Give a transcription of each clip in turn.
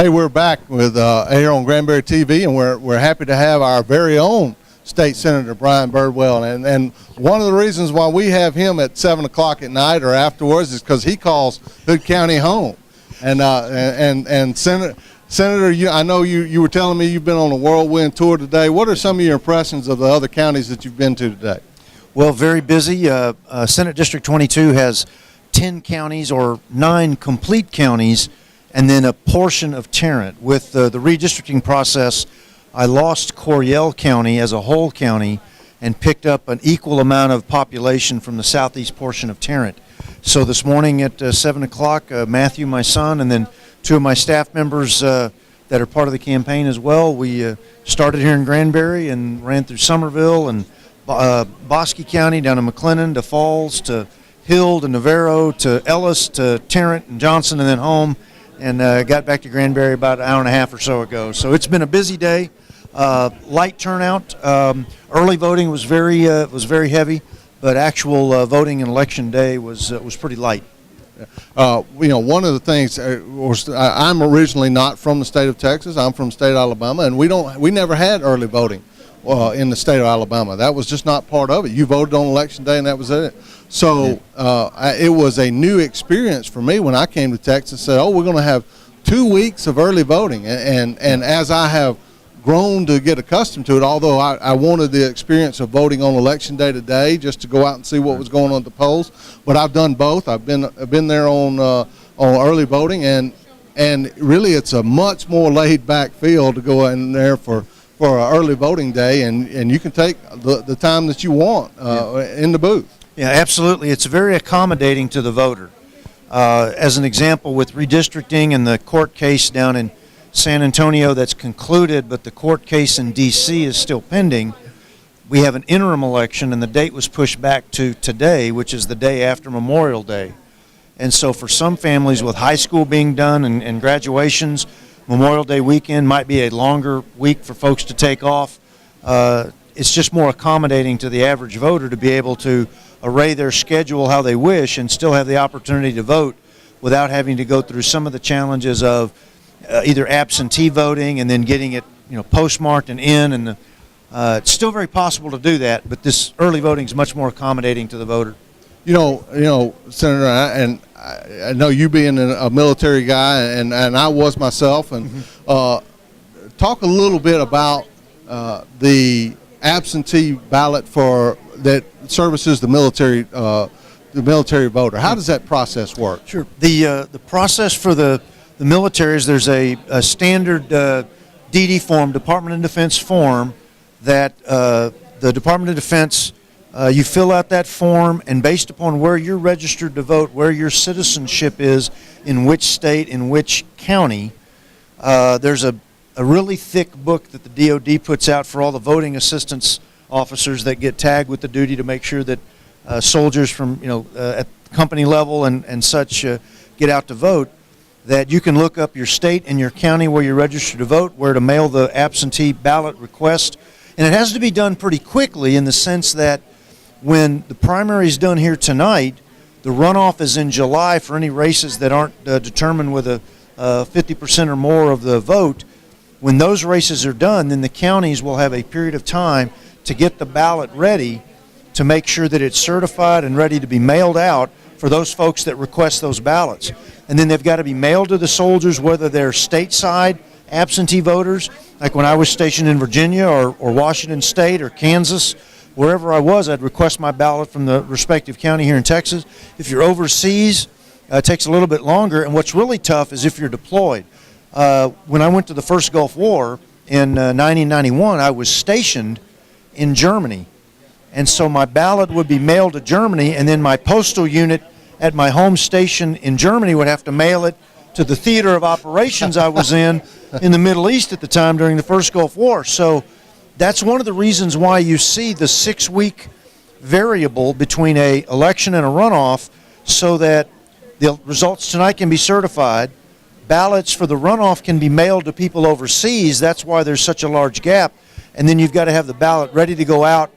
Hey, we're back with here on Granbury TV, and we're happy to have our very own State Senator Brian Birdwell. And one of the reasons why we have him at 7 o'clock at night or afterwards is because he calls Hood County home. And Senator, I know you were telling me you've been on a whirlwind tour today. What are some of your impressions of the other counties that you've been to today? Well, very busy. Senate District 22 has 10 counties or 9 complete counties, and then a portion of Tarrant. With the redistricting process, I lost Coryell County as a whole county and picked up an equal amount of population from the southeast portion of Tarrant. So this morning at 7 o'clock, Matthew, my son, and then 2 of my staff members that are part of the campaign as well, we started here in Granbury and ran through Somerville and Bosque County down to McLennan to Falls to Hill to Navarro to Ellis to Tarrant and Johnson and then home, and got back to Granbury about an hour and a half or so ago. So it's been a busy day, light turnout. Early voting was very heavy, but actual voting in election day was pretty light. One of the things I'm originally not from the state of Texas. I'm from the state of Alabama, and we never had early voting in the state of Alabama. That was just not part of it. You voted on election day, and that was it. So it was a new experience for me when I came to Texas and said, oh, we're going to have 2 weeks of early voting. And as I have grown to get accustomed to it, although I wanted the experience of voting on election day today just to go out and see what was going on at the polls, but I've done both. I've been there on early voting, and really it's a much more laid back feel to go in there for an early voting day, and you can take the time that you want in the booth. Yeah, absolutely. It's very accommodating to the voter. As an example, with redistricting and the court case down in San Antonio that's concluded, but the court case in D.C. is still pending, we have an interim election, and the date was pushed back to today, which is the day after Memorial Day. And so for some families with high school being done and graduations, Memorial Day weekend might be a longer week for folks to take off. It's just more accommodating to the average voter to be able to array their schedule how they wish and still have the opportunity to vote without having to go through some of the challenges of either absentee voting and then getting it postmarked and in. And it's still very possible to do that, but this early voting is much more accommodating to the voter. Senator, I know you being a military guy, and I was myself, and talk a little bit about the absentee ballot that services the military voter. How does that process work? Sure. The process for the military is there's a standard DD form, Department of Defense form, that the Department of Defense, you fill out that form, and based upon where you're registered to vote, where your citizenship is, in which state, in which county, there's a really thick book that the DOD puts out for all the voting assistance officers that get tagged with the duty to make sure that soldiers from at company level and such get out to vote, that you can look up your state and your county where you're registered to vote, where to mail the absentee ballot request. And it has to be done pretty quickly in the sense that when the primary is done here tonight, the runoff is in July for any races that aren't determined with a 50% or more of the vote. When those races are done, then the counties will have a period of time to get the ballot ready to make sure that it's certified and ready to be mailed out for those folks that request those ballots. And then they've got to be mailed to the soldiers, whether they're stateside absentee voters, like when I was stationed in Virginia or Washington State or Kansas, wherever I was, I'd request my ballot from the respective county here in Texas. If you're overseas, it takes a little bit longer, and what's really tough is if you're deployed. When I went to the first Gulf War in 1991, I was stationed in Germany, and so my ballot would be mailed to Germany, and then my postal unit at my home station in Germany would have to mail it to the theater of operations I was in the Middle East at the time during the first Gulf War. So that's one of the reasons why you see the 6-week variable between an election and a runoff, so that the results tonight can be certified. Ballots for the runoff can be mailed to people overseas. That's why there's such a large gap. And then you've got to have the ballot ready to go out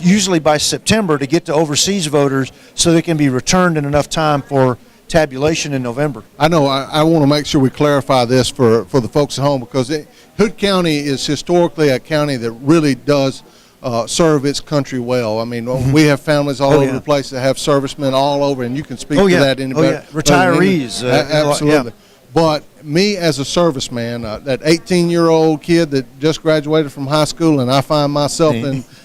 usually by September to get to overseas voters so they can be returned in enough time for tabulation in November. I know. I want to make sure we clarify this for the folks at home, because Hood County is historically a county that really does serve its country well. I mean, we have families all over the place that have servicemen all over, and you can speak to that in retirees. Absolutely. But me as a serviceman, that 18-year-old kid that just graduated from high school, and I find myself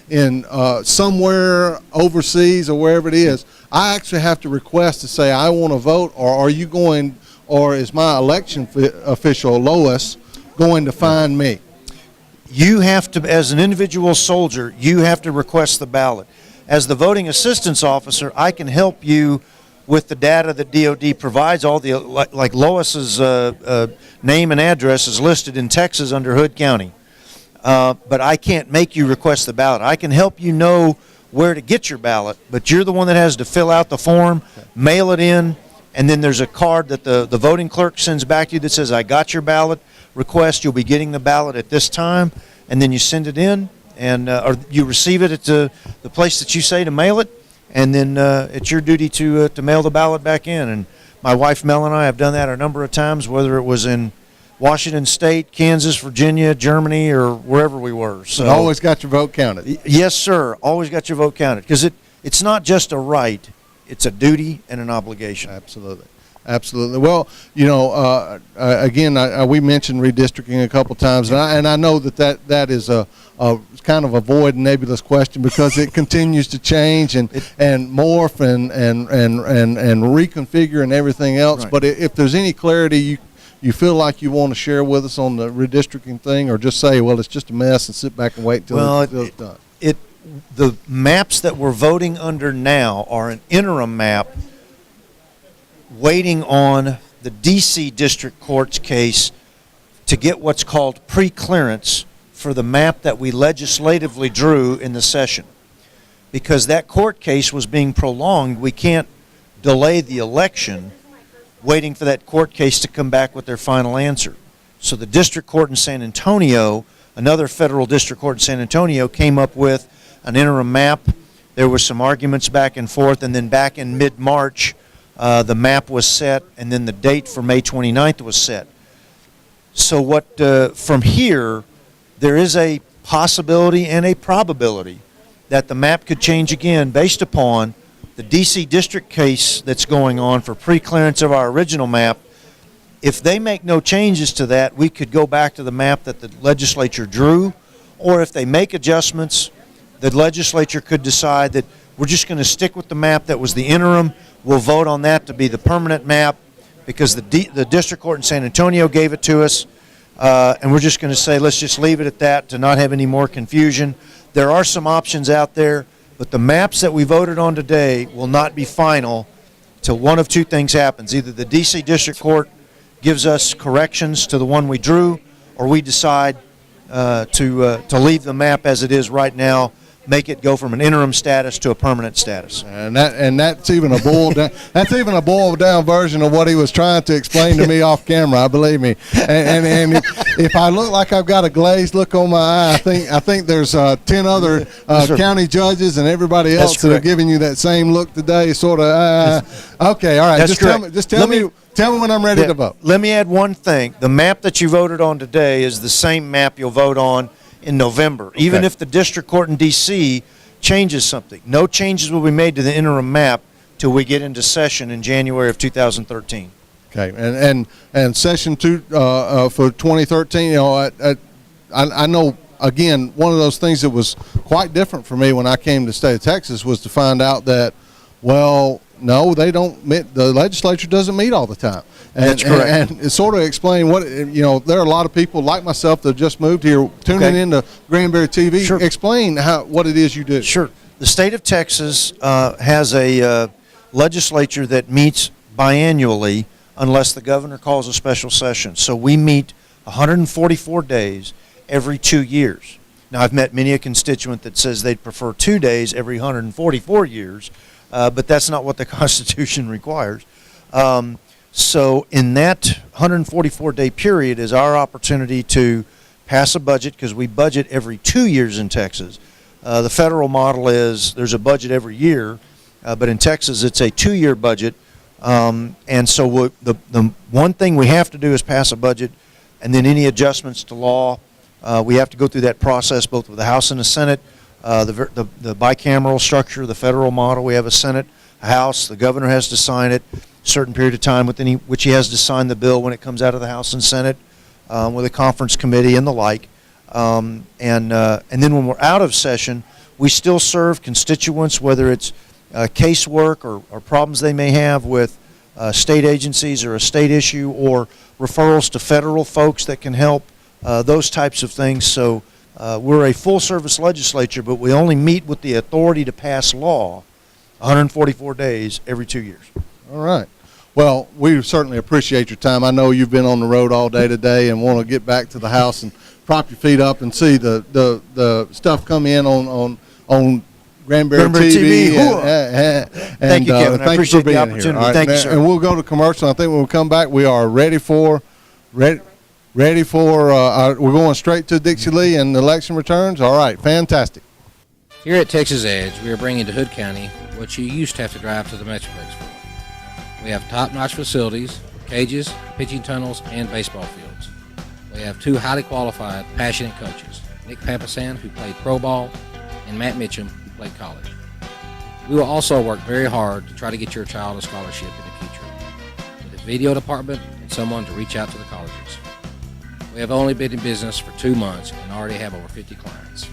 in somewhere overseas or wherever it is, I actually have to request to say I want to vote, or are you going, or is my election official, Lois, going to find me? You have to, as an individual soldier, you have to request the ballot. As the voting assistance officer, I can help you with the data that DOD provides. All the, like Lois's name and address is listed in Texas under Hood County. But I can't make you request the ballot. I can help you know where to get your ballot, but you're the one that has to fill out the form, mail it in, and then there's a card that the voting clerk sends back to you that says, I got your ballot request, you'll be getting the ballot at this time, and then you send it in, and or you receive it at the place that you say to mail it, and then it's your duty to mail the ballot back in. And my wife Mel and I have done that a number of times, whether it was in Washington State, Kansas, Virginia, Germany, or wherever we were. So you always got your vote counted. Yes, sir. Always got your vote counted, because it's not just a right; it's a duty and an obligation. Absolutely, absolutely. Well, you know, again, we mentioned redistricting a couple times, and I know that is a kind of a void and nebulous question, because it continues to change and morph and reconfigure and everything else. Right. But if there's any clarity you feel like you want to share with us on the redistricting thing, or just say, well, it's just a mess, and sit back and wait until it's done? The maps that we're voting under now are an interim map waiting on the D.C. District Court's case to get what's called pre-clearance for the map that we legislatively drew in the session. Because that court case was being prolonged, we can't delay the election waiting for that court case to come back with their final answer. So the district court in San Antonio, another federal district court in San Antonio, came up with an interim map. There were some arguments back and forth, and then back in mid-March, the map was set, and then the date for May 29th was set. So from here, there is a possibility and a probability that the map could change again based upon the D.C. District case that's going on for pre-clearance of our original map. If they make no changes to that, we could go back to the map that the legislature drew, or if they make adjustments, the legislature could decide that we're just going to stick with the map that was the interim. We'll vote on that to be the permanent map, because the district court in San Antonio gave it to us, and we're just going to say, let's just leave it at that to not have any more confusion. There are some options out there, but the maps that we voted on today will not be final till one of two things happens. Either the D.C. District Court gives us corrections to the one we drew, or we decide to leave the map as it is right now, make it go from an interim status to a permanent status. And that's even a boiled down, that's even a boiled down version of what he was trying to explain to me off camera. Believe me. And if I look like I've got a glazed look on my eye, I think there's 10 other county judges and everybody else that are giving you that same look today. Sort of. Okay. All right. Just tell me when I'm ready to vote. Let me add one thing. The map that you voted on today is the same map you'll vote on in November. Even if the district court in D.C. changes something, no changes will be made to the interim map till we get into session in January of 2013. Okay, and session 2 for 2013. You know, I know, again, one of those things that was quite different for me when I came to the state of Texas was to find out that, well, no, they don't meet, the legislature doesn't meet all the time. That's correct. And sort of explain what, you know, there are a lot of people like myself that just moved here tuning into Granbury TV. Sure. Explain what it is you do. Sure. The state of Texas has a legislature that meets biannually unless the governor calls a special session. So we meet 144 days every 2 years. Now, I've met many a constituent that says they'd prefer 2 days every 144 years, but that's not what the Constitution requires. So in that 144-day period is our opportunity to pass a budget, because we budget every 2 years in Texas. The federal model is there's a budget every year, but in Texas it's a 2-year budget And so the one thing we have to do is pass a budget, and then any adjustments to law, we have to go through that process both with the House and the Senate. The bicameral structure, the federal model, we have a Senate, a House, the governor has to sign it a certain period of time, which he has to sign the bill when it comes out of the House and Senate with a conference committee and the like. And then when we're out of session, we still serve constituents, whether it's casework or problems they may have with state agencies or a state issue, or referrals to federal folks that can help, those types of things. So we're a full-service legislature, but we only meet with the authority to pass law 144 days every 2 years. All right. Well, we certainly appreciate your time. I know you've been on the road all day today and want to get back to the house and prop your feet up and see the stuff come in on Granbury TV. Thank you, Kevin. I appreciate the opportunity. Right, thank you, sir. And we'll go to commercial. I think when we come back, we are ready for we're going straight to Dixie Lee and the election returns. All right, fantastic. Here at Texas Edge, we are bringing to Hood County what you used to have to drive to the Metroplex for. We have top-notch facilities, cages, pitching tunnels, and baseball fields. We have two highly qualified, passionate coaches, Nick Papasan, who played pro ball, and Matt Mitchum, who played college. We will also work very hard to try to get your child a scholarship in the future, with a video department and someone to reach out to the colleges. We have only been in business for 2 months and already have over 50 clients.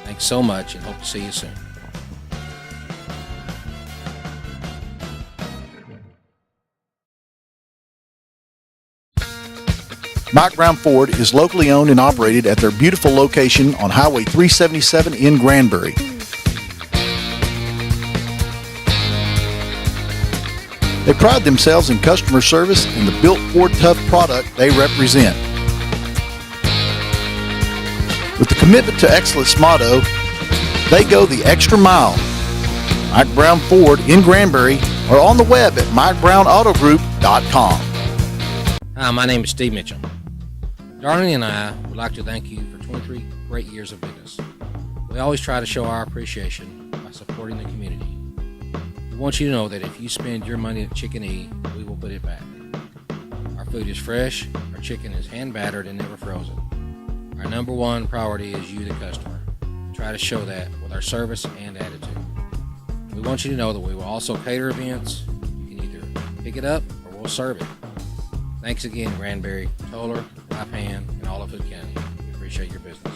Thanks so much and hope to see you soon. Mike Brown Ford is locally owned and operated at their beautiful location on Highway 377 in Granbury. They pride themselves in customer service and the built Ford Tough product they represent. With the commitment to excellence motto, they go the extra mile. Mike Brown Ford in Granbury or on the web at MikeBrownAutoGroup.com. Hi, my name is Steve Mitchell. Darlene and I would like to thank you for 23 great years of business. We always try to show our appreciation by supporting the community. We want you to know that if you spend your money at Chicken E, we will put it back. Our food is fresh, our chicken is hand battered and never frozen. Our number one priority is you, the customer. We try to show that with our service and attitude. We want you to know that we will also cater events. You can either pick it up or we'll serve it. Thanks again, Granbury, Toller, Lipan, and all of Hood County. We appreciate your business.